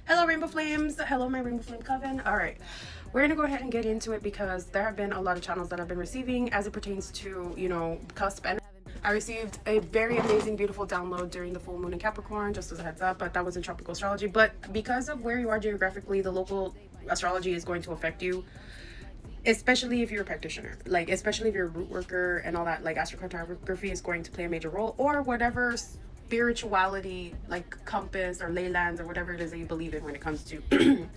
Hello, Rainbow Flames. Hello, my Rainbow Flame Coven. All right, we're gonna go ahead and get into it because there have been a lot of channels that I've been receiving as it pertains to, cusp. And I received a very amazing, beautiful download during the full moon in Capricorn, just as a heads up, but that was in tropical astrology. But because of where you are geographically, the local astrology is going to affect you, especially if you're a practitioner, like especially if you're a root worker and all that. Like astrocartography is going to play a major role, or whatever spirituality, like compass or ley lands or whatever it is that you believe in when it comes to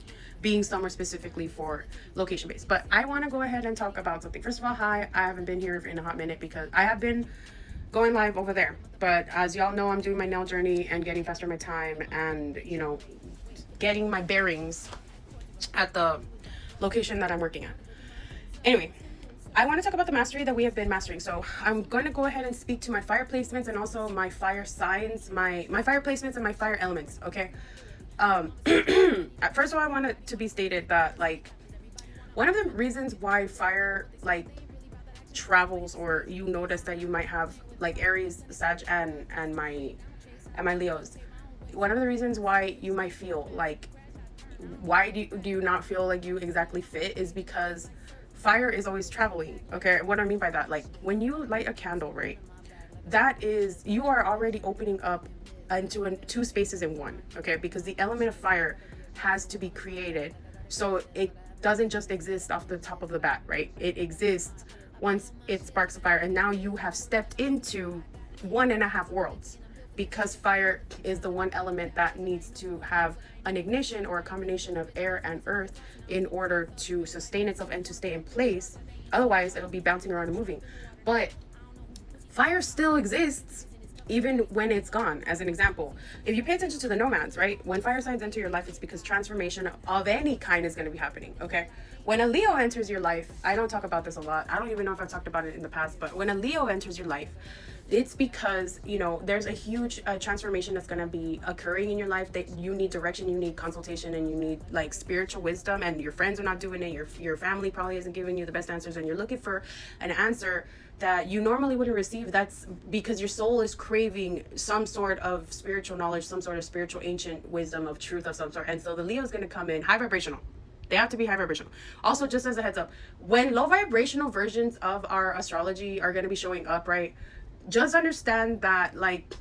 being somewhere specifically for location based. But I want to go ahead and talk about something. First of all, hi, I haven't been here in a hot minute because I have been going live over there, but as y'all know, I'm doing my nail journey and getting faster my time and getting my bearings at the location that I'm working at. Anyway, I want to talk about the mastery that we have been mastering. So I'm going to go ahead and speak to my fire placements and also my fire signs, my fire placements and my fire elements. Okay. First of all, I want it to be stated that, like, one of the reasons why fire travels, or you notice that you might have like Aries, Sag, and my Leos. One of the reasons why you might feel like, why do you not feel like you exactly fit, is because fire is always traveling. Okay, what I mean by that, like when you light a candle, right, that is, you are already opening up into two spaces in one. Okay, because the element of fire has to be created, so it doesn't just exist off the top of the bat, right? It exists once it sparks a fire, and now you have stepped into 1.5 worlds, because fire is the one element that needs to have an ignition or a combination of air and earth in order to sustain itself and to stay in place. Otherwise, it'll be bouncing around and moving. But fire still exists even when it's gone. As an example, if you pay attention to the nomads, right? When fire signs enter your life, it's because transformation of any kind is going to be happening. Okay. When a Leo enters your life, I don't talk about this a lot. I don't even know if I've talked about it in the past, but when a Leo enters your life, it's because there's a huge transformation that's going to be occurring in your life, that you need direction, you need consultation, and you need like spiritual wisdom, and your friends are not doing it, your family probably isn't giving you the best answers, and you're looking for an answer that you normally wouldn't receive. That's because your soul is craving some sort of spiritual knowledge, some sort of spiritual ancient wisdom of truth of some sort. And so the Leo is going to come in high vibrational. They have to be high vibrational. Also, just as a heads up, when low vibrational versions of our astrology are going to be showing up, right, just understand that, like,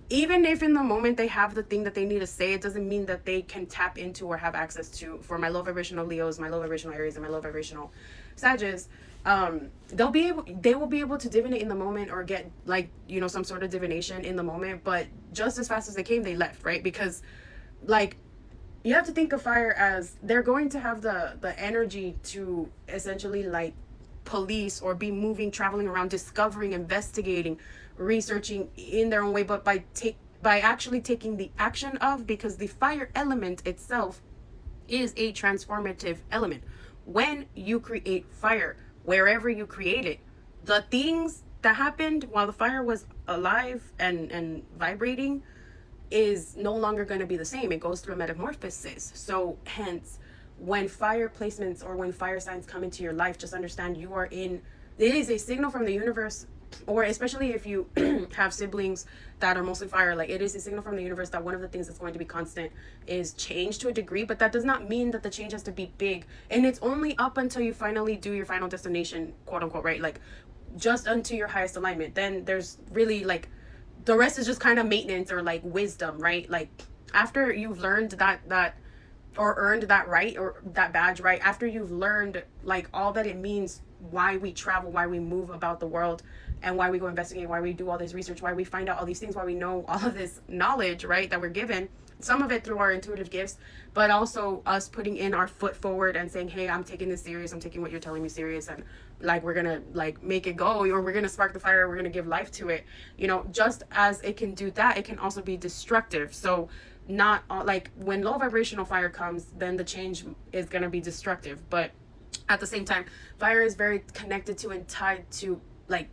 even if in the moment they have the thing that they need to say, it doesn't mean that they can tap into or have access to. For my low vibrational Leos, my low vibrational Aries, and my low vibrational Sagittarius, they will be able to divinate in the moment, or get like some sort of divination in the moment, but just as fast as they came, they left, right? Because, like, you have to think of fire as they're going to have the energy to essentially like police or be moving, traveling around, discovering, investigating, researching in their own way, but by actually taking the action of, because the fire element itself is a transformative element. When you create fire, wherever you create it, the things that happened while the fire was alive and vibrating is no longer going to be the same. It goes through a metamorphosis. So hence, when fire placements or when fire signs come into your life, just understand you are in, it is a signal from the universe, or especially if you have siblings that are mostly fire, like, it is a signal from the universe that one of the things that's going to be constant is change to a degree, but that does not mean that the change has to be big. And it's only up until you finally do your final destination, quote unquote, right? Like, just unto your highest alignment. Then there's really, like, the rest is just kind of maintenance or like wisdom, right? Like, after you've learned that or earned that right, or that badge, right? After you've learned like all that it means, why we travel, why we move about the world, and why we go investigate, why we do all this research, why we find out all these things, why we know all of this knowledge, right, that we're given, some of it through our intuitive gifts, but also us putting in our foot forward and saying, hey, I'm taking this serious, I'm taking what you're telling me serious, and like, we're gonna like make it go, or we're gonna spark the fire, we're gonna give life to it. Just as it can do that, it can also be destructive. So not like when low vibrational fire comes, then the change is going to be destructive, but at the same time, fire is very connected to and tied to like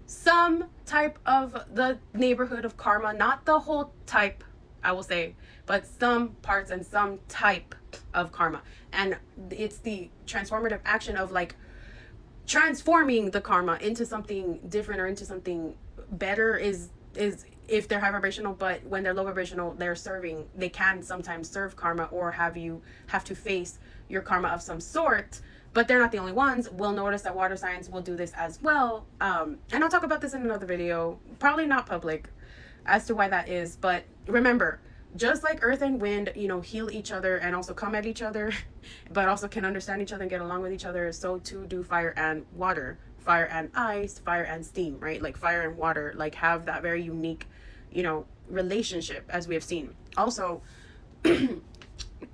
some type of the neighborhood of karma, not the whole type, I will say, but some parts and some type of karma. And it's the transformative action of like transforming the karma into something different or into something better is if they're high vibrational, but when they're low vibrational, they can sometimes serve karma or have to face your karma of some sort. But they're not the only ones. We'll notice that water signs will do this as well. And I'll talk about this in another video, probably not public, as to why that is. But remember, just like earth and wind, heal each other and also come at each other, but also can understand each other and get along with each other, so too do fire and water, fire and ice, fire and steam, right? Like fire and water, like have that very unique, relationship, as we have seen. Also,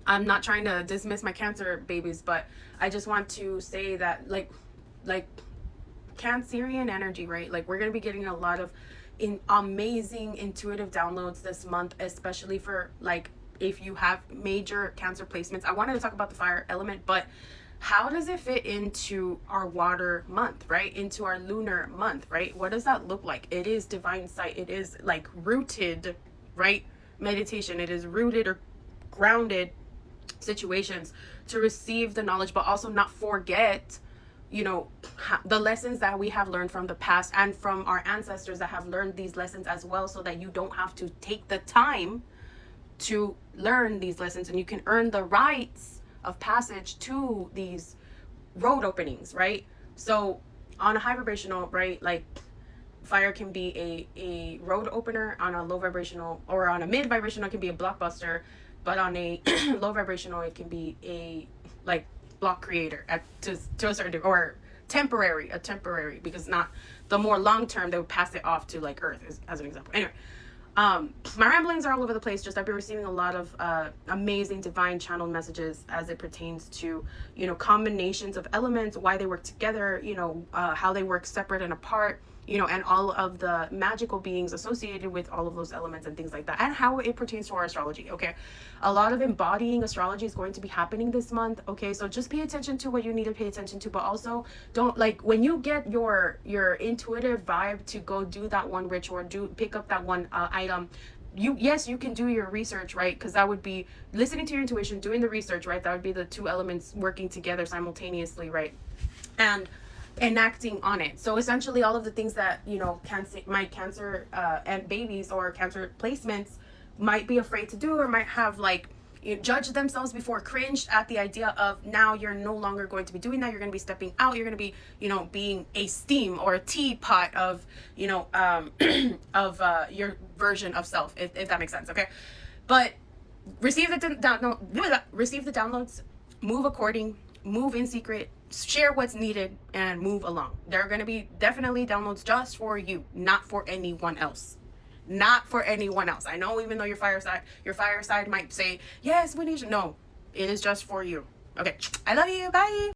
I'm not trying to dismiss my Cancer babies, but I just want to say that like Cancerian energy, right? Like we're going to be getting a lot of amazing intuitive downloads this month, especially for like if you have major Cancer placements. I wanted to talk about the fire element, but how does it fit into our water month, right? Into our lunar month, right? What does that look like? It is divine sight. It is like rooted, right? Meditation. It is rooted or grounded situations to receive the knowledge, but also not forget, the lessons that we have learned from the past and from our ancestors that have learned these lessons as well, so that you don't have to take the time to learn these lessons and you can earn the rights of passage to these road openings, right? So on a high vibrational, right, like fire can be a road opener. On a low vibrational or on a mid vibrational, it can be a blockbuster, but on a low vibrational, it can be a like block creator to a certain degree, or a temporary, because not the more long term, they would pass it off to like earth as an example. Anyway, my ramblings are all over the place. Just I've been receiving a lot of amazing divine channeled messages as it pertains to combinations of elements, why they work together, how they work separate and apart, and all of the magical beings associated with all of those elements and things like that, and how it pertains to our astrology. Okay, a lot of embodying astrology is going to be happening this month. Okay, so just pay attention to what you need to pay attention to, but also don't, like, when you get your intuitive vibe to go do that one ritual, or pick up that one item, you can do your research, right? Because that would be listening to your intuition, doing the research, right? That would be the two elements working together simultaneously, right? And enacting on it. So essentially all of the things that my Cancer and babies or Cancer placements might be afraid to do, or might have judged themselves before, cringed at the idea of, now you're no longer going to be doing that. You're going to be stepping out. You're going to be being a steam or a teapot of of your version of self, if that makes sense. Okay, but receive the downloads, move according, move in secret, share what's needed, and move along. There are going to be definitely downloads just for you, not for anyone else. Not for anyone else. I know, even though your fire side might say, yes, we need you. No, it is just for you. Okay, I love you. Bye.